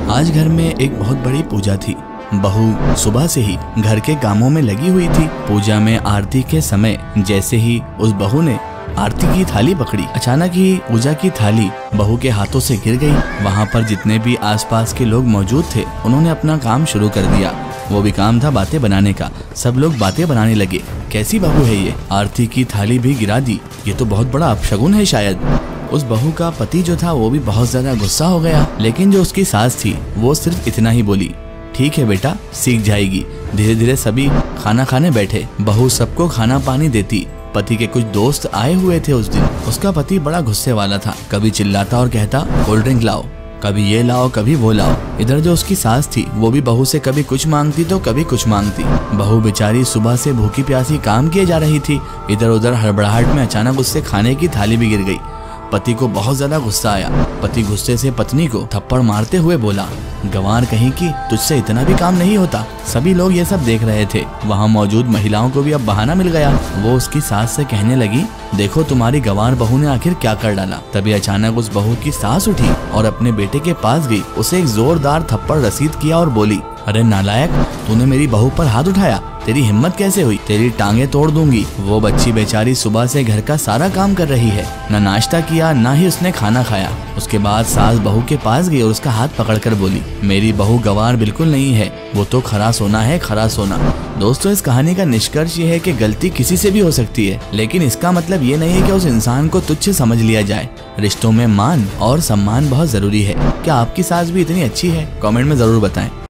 आज घर में एक बहुत बड़ी पूजा थी। बहू सुबह से ही घर के कामों में लगी हुई थी। पूजा में आरती के समय जैसे ही उस बहू ने आरती की थाली पकड़ी, अचानक ही पूजा की थाली बहू के हाथों से गिर गई। वहाँ पर जितने भी आसपास के लोग मौजूद थे, उन्होंने अपना काम शुरू कर दिया। वो भी काम था बातें बनाने का। सब लोग बातें बनाने लगे, कैसी बहू है ये, आरती की थाली भी गिरा दी, ये तो बहुत बड़ा अपशगुन है शायद। उस बहू का पति जो था वो भी बहुत ज्यादा गुस्सा हो गया, लेकिन जो उसकी सास थी वो सिर्फ इतना ही बोली, ठीक है बेटा, सीख जाएगी। धीरे धीरे सभी खाना खाने बैठे। बहू सबको खाना पानी देती। पति के कुछ दोस्त आए हुए थे उस दिन। उसका पति बड़ा गुस्से वाला था, कभी चिल्लाता और कहता कोल्ड ड्रिंक लाओ, कभी ये लाओ कभी वो लाओ। इधर जो उसकी सास थी वो भी बहू से कभी कुछ मांगती तो कभी कुछ मांगती। बहू बेचारी सुबह से भूखी प्यासी काम किए जा रही थी। इधर उधर हड़बड़ाहट में अचानक उससे खाने की थाली भी गिर गई। पति को बहुत ज्यादा गुस्सा आया। पति गुस्से से पत्नी को थप्पड़ मारते हुए बोला, गंवार कहीं की, तुझसे इतना भी काम नहीं होता। सभी लोग ये सब देख रहे थे। वहाँ मौजूद महिलाओं को भी अब बहाना मिल गया। वो उसकी सास से कहने लगी, देखो तुम्हारी गंवार बहू ने आखिर क्या कर डाला। तभी अचानक उस बहू की सास उठी और अपने बेटे के पास गई, उसे एक जोरदार थप्पड़ रसीद किया और बोली, अरे नालायक, तूने मेरी बहू पर हाथ उठाया, तेरी हिम्मत कैसे हुई, तेरी टांगे तोड़ दूंगी। वो बच्ची बेचारी सुबह से घर का सारा काम कर रही है, न नाश्ता किया न ही उसने खाना खाया। उसके बाद सास बहू के पास गई और उसका हाथ पकड़कर बोली, मेरी बहू गंवार बिल्कुल नहीं है, वो तो खरा सोना है, खरा सोना। दोस्तों, इस कहानी का निष्कर्ष ये है कि गलती किसी से भी हो सकती है, लेकिन इसका मतलब ये नहीं है कि उस इंसान को तुच्छ समझ लिया जाए। रिश्तों में मान और सम्मान बहुत जरूरी है। क्या आपकी सास भी इतनी अच्छी है? कमेंट में जरूर बताएं।